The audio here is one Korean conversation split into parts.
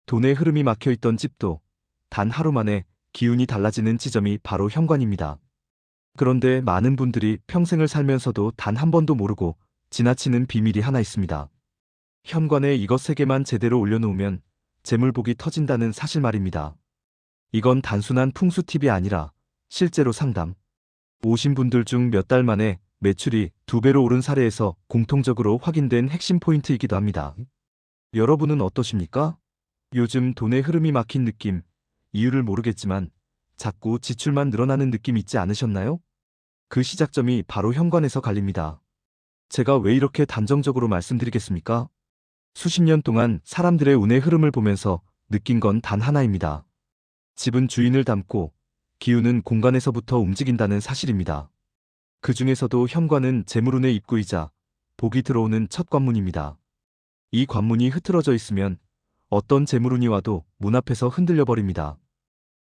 돈의 흐름이 막혀있던 집도 단 하루 만에 기운이 달라지는 지점이 바로 현관입니다. 그런데 많은 분들이 평생을 살면서도 단 한 번도 모르고 지나치는 비밀이 하나 있습니다. 현관에 이것 3개만 제대로 올려놓으면 재물복이 터진다는 사실 말입니다. 이건 단순한 풍수 팁이 아니라 실제로 상담 오신 분들 중 몇 달 만에 매출이 2배로 오른 사례에서 공통적으로 확인된 핵심 포인트이기도 합니다. 여러분은 어떠십니까? 요즘 돈의 흐름이 막힌 느낌, 이유를 모르겠지만 자꾸 지출만 늘어나는 느낌 있지 않으셨나요? 그 시작점이 바로 현관에서 갈립니다. 제가 왜 이렇게 단정적으로 말씀드리겠습니까? 수십 년 동안 사람들의 운의 흐름을 보면서 느낀 건 단 하나입니다. 집은 주인을 닮고 기운은 공간에서부터 움직인다는 사실입니다. 그 중에서도 현관은 재물운의 입구이자 복이 들어오는 첫 관문입니다. 이 관문이 흐트러져 있으면 어떤 재물운이 와도 문 앞에서 흔들려 버립니다.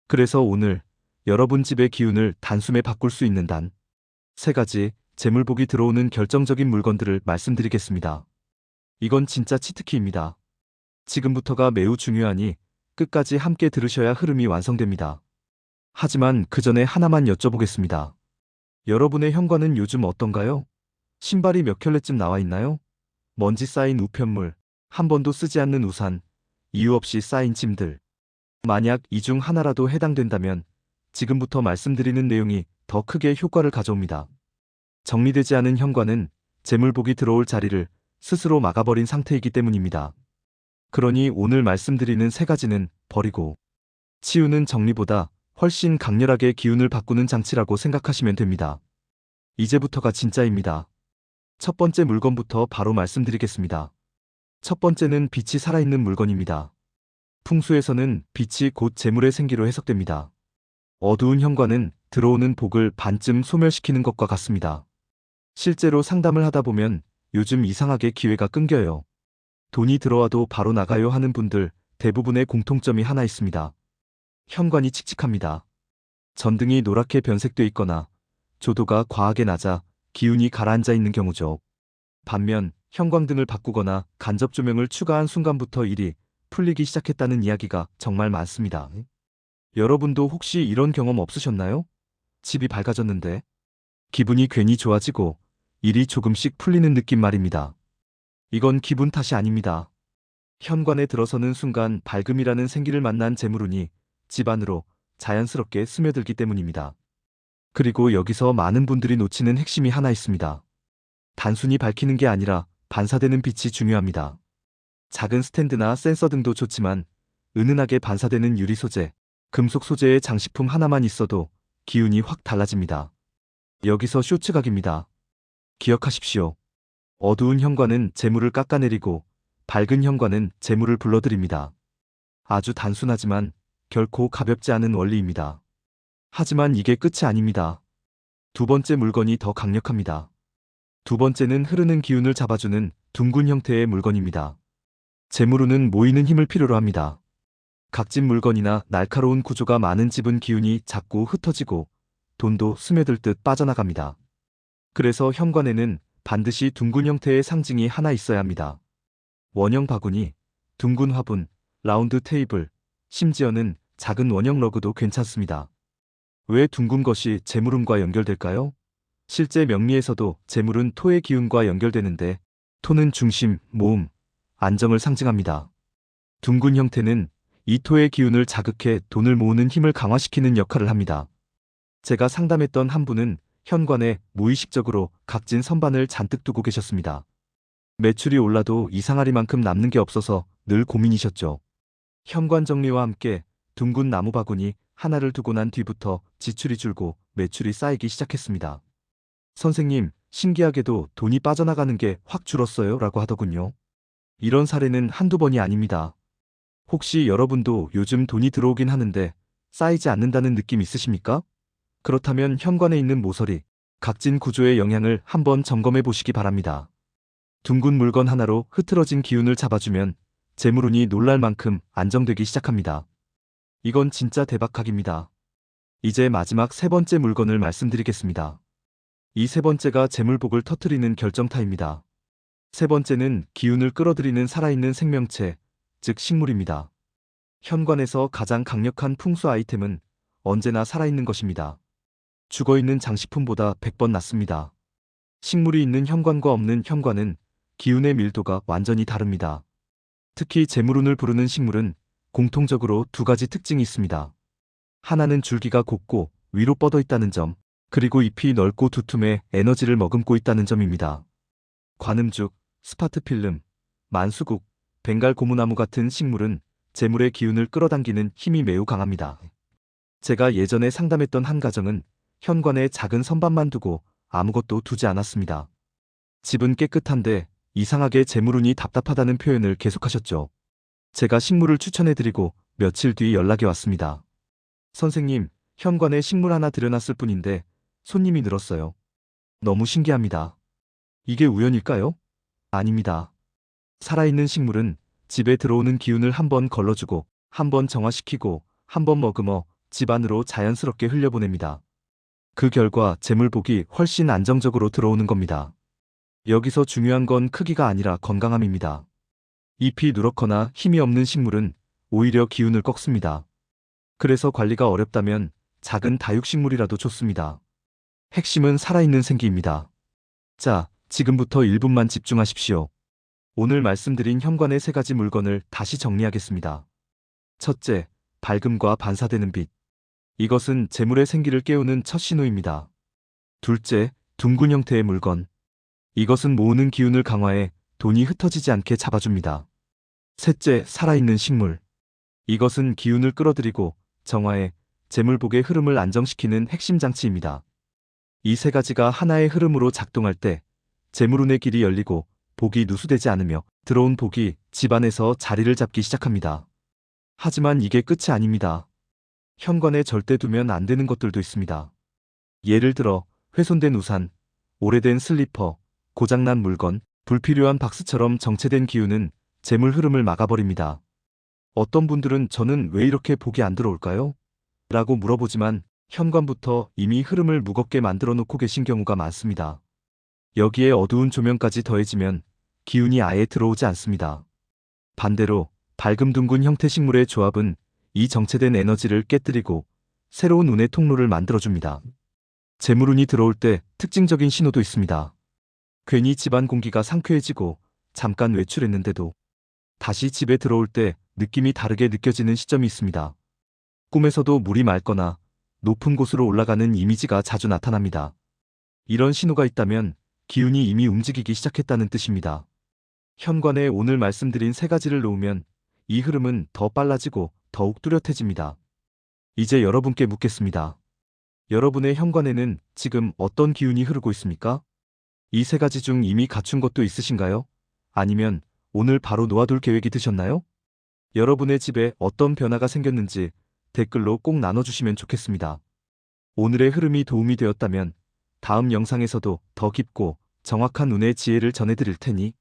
그래서 오늘 여러분 집의 기운을 단숨에 바꿀 수 있는 단 3가지 재물복이 들어오는 결정적인 물건들을 말씀드리겠습니다. 이건 진짜 치트키입니다. 지금부터가 매우 중요하니 끝까지 함께 들으셔야 흐름이 완성됩니다. 하지만 그 전에 하나만 여쭤보겠습니다. 여러분의 현관은 요즘 어떤가요? 신발이 몇 켤레쯤 나와 있나요? 먼지 쌓인 우편물, 한 번도 쓰지 않는 우산, 이유 없이 쌓인 짐들. 만약 이 중 하나라도 해당된다면 지금부터 말씀드리는 내용이 더 크게 효과를 가져옵니다. 정리되지 않은 현관은 재물복이 들어올 자리를 스스로 막아버린 상태이기 때문입니다. 그러니 오늘 말씀드리는 3가지는 버리고 치우는 정리보다 훨씬 강렬하게 기운을 바꾸는 장치라고 생각하시면 됩니다. 이제부터가 진짜입니다. 첫 번째 물건부터 바로 말씀드리겠습니다. 첫 번째는 빛이 살아있는 물건입니다. 풍수에서는 빛이 곧 재물의 생기로 해석됩니다. 어두운 현관은 들어오는 복을 반쯤 소멸시키는 것과 같습니다. 실제로 상담을 하다 보면 요즘 이상하게 기회가 끊겨요. 돈이 들어와도 바로 나가요 하는 분들 대부분의 공통점이 하나 있습니다. 현관이 칙칙합니다. 전등이 노랗게 변색돼 있거나 조도가 과하게 낮아 기운이 가라앉아 있는 경우죠. 반면 형광등을 바꾸거나 간접 조명을 추가한 순간부터 일이 풀리기 시작했다는 이야기가 정말 많습니다. 여러분도 혹시 이런 경험 없으셨나요? 집이 밝아졌는데 기분이 괜히 좋아지고 일이 조금씩 풀리는 느낌 말입니다. 이건 기분 탓이 아닙니다. 현관에 들어서는 순간 밝음이라는 생기를 만난 재물운이 집 안으로 자연스럽게 스며들기 때문입니다. 그리고 여기서 많은 분들이 놓치는 핵심이 하나 있습니다. 단순히 밝히는 게 아니라 반사되는 빛이 중요합니다. 작은 스탠드나 센서 등도 좋지만 은은하게 반사되는 유리 소재, 금속 소재의 장식품 하나만 있어도 기운이 확 달라집니다. 여기서 쇼츠각입니다. 기억하십시오. 어두운 현관은 재물을 깎아내리고 밝은 현관은 재물을 불러들입니다. 아주 단순하지만 결코 가볍지 않은 원리입니다. 하지만 이게 끝이 아닙니다. 두 번째 물건이 더 강력합니다. 두 번째는 흐르는 기운을 잡아주는 둥근 형태의 물건입니다. 재물운은 모이는 힘을 필요로 합니다. 각진 물건이나 날카로운 구조가 많은 집은 기운이 자꾸 흩어지고 돈도 스며들 듯 빠져나갑니다. 그래서 현관에는 반드시 둥근 형태의 상징이 하나 있어야 합니다. 원형 바구니, 둥근 화분, 라운드 테이블, 심지어는 작은 원형 러그도 괜찮습니다. 왜 둥근 것이 재물운과 연결될까요? 실제 명리에서도 재물은 토의 기운과 연결되는데 토는 중심, 모음, 안정을 상징합니다. 둥근 형태는 이 토의 기운을 자극해 돈을 모으는 힘을 강화시키는 역할을 합니다. 제가 상담했던 한 분은 현관에 무의식적으로 각진 선반을 잔뜩 두고 계셨습니다. 매출이 올라도 이상하리만큼 남는 게 없어서 늘 고민이셨죠. 현관 정리와 함께 둥근 나무 바구니 하나를 두고 난 뒤부터 지출이 줄고 매출이 쌓이기 시작했습니다. 선생님, 신기하게도 돈이 빠져나가는 게 확 줄었어요 라고 하더군요. 이런 사례는 한두 번이 아닙니다. 혹시 여러분도 요즘 돈이 들어오긴 하는데 쌓이지 않는다는 느낌 있으십니까? 그렇다면 현관에 있는 모서리, 각진 구조의 영향을 한번 점검해 보시기 바랍니다. 둥근 물건 하나로 흐트러진 기운을 잡아주면 재물운이 놀랄 만큼 안정되기 시작합니다. 이건 진짜 대박학입니다. 이제 마지막 3번째 물건을 말씀드리겠습니다. 이 3번째가 재물복을 터뜨리는 결정타입니다. 3번째는 기운을 끌어들이는 살아있는 생명체, 즉 식물입니다. 현관에서 가장 강력한 풍수 아이템은 언제나 살아있는 것입니다. 죽어있는 장식품보다 100번 낫습니다. 식물이 있는 현관과 없는 현관은 기운의 밀도가 완전히 다릅니다. 특히 재물운을 부르는 식물은 공통적으로 두 가지 특징이 있습니다. 하나는 줄기가 곱고 위로 뻗어 있다는 점, 그리고 잎이 넓고 두툼해 에너지를 머금고 있다는 점입니다. 관음죽, 스파트필름, 만수국, 벵갈 고무나무 같은 식물은 재물의 기운을 끌어당기는 힘이 매우 강합니다. 제가 예전에 상담했던 한 가정은 현관에 작은 선반만 두고 아무것도 두지 않았습니다. 집은 깨끗한데 이상하게 재물운이 답답하다는 표현을 계속하셨죠. 제가 식물을 추천해드리고 며칠 뒤 연락이 왔습니다. 선생님, 현관에 식물 하나 들여놨을 뿐인데 손님이 늘었어요. 너무 신기합니다. 이게 우연일까요? 아닙니다. 살아있는 식물은 집에 들어오는 기운을 한번 걸러주고, 한번 정화시키고, 한번 머금어 집 안으로 자연스럽게 흘려보냅니다. 그 결과 재물복이 훨씬 안정적으로 들어오는 겁니다. 여기서 중요한 건 크기가 아니라 건강함입니다. 잎이 누렇거나 힘이 없는 식물은 오히려 기운을 꺾습니다. 그래서 관리가 어렵다면 작은 다육식물이라도 좋습니다. 핵심은 살아있는 생기입니다. 자, 지금부터 1분만 집중하십시오. 오늘 말씀드린 현관의 세 가지 물건을 다시 정리하겠습니다. 첫째, 밝음과 반사되는 빛. 이것은 재물의 생기를 깨우는 첫 신호입니다. 둘째, 둥근 형태의 물건. 이것은 모으는 기운을 강화해 돈이 흩어지지 않게 잡아줍니다. 셋째, 살아있는 식물. 이것은 기운을 끌어들이고 정화해 재물복의 흐름을 안정시키는 핵심 장치입니다. 이 세 가지가 하나의 흐름으로 작동할 때 재물운의 길이 열리고 복이 누수되지 않으며 들어온 복이 집안에서 자리를 잡기 시작합니다. 하지만 이게 끝이 아닙니다. 현관에 절대 두면 안 되는 것들도 있습니다. 예를 들어 훼손된 우산, 오래된 슬리퍼, 고장난 물건, 불필요한 박스처럼 정체된 기운은 재물 흐름을 막아버립니다. 어떤 분들은 저는 왜 이렇게 복이 안 들어올까요? 라고 물어보지만 현관부터 이미 흐름을 무겁게 만들어 놓고 계신 경우가 많습니다. 여기에 어두운 조명까지 더해지면 기운이 아예 들어오지 않습니다. 반대로 밝음 둥근 형태 식물의 조합은 이 정체된 에너지를 깨뜨리고 새로운 운의 통로를 만들어줍니다. 재물운이 들어올 때 특징적인 신호도 있습니다. 괜히 집안 공기가 상쾌해지고 잠깐 외출했는데도 다시 집에 들어올 때 느낌이 다르게 느껴지는 시점이 있습니다. 꿈에서도 물이 맑거나 높은 곳으로 올라가는 이미지가 자주 나타납니다. 이런 신호가 있다면 기운이 이미 움직이기 시작했다는 뜻입니다. 현관에 오늘 말씀드린 세 가지를 놓으면 이 흐름은 더 빨라지고 더욱 뚜렷해집니다. 이제 여러분께 묻겠습니다. 여러분의 현관에는 지금 어떤 기운이 흐르고 있습니까? 이 세 가지 중 이미 갖춘 것도 있으신가요? 아니면 오늘 바로 놓아둘 계획이 드셨나요? 여러분의 집에 어떤 변화가 생겼는지 댓글로 꼭 나눠주시면 좋겠습니다. 오늘의 흐름이 도움이 되었다면 다음 영상에서도 더 깊고 정확한 운의 지혜를 전해드릴 테니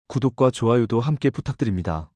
구독과 좋아요도 함께 부탁드립니다.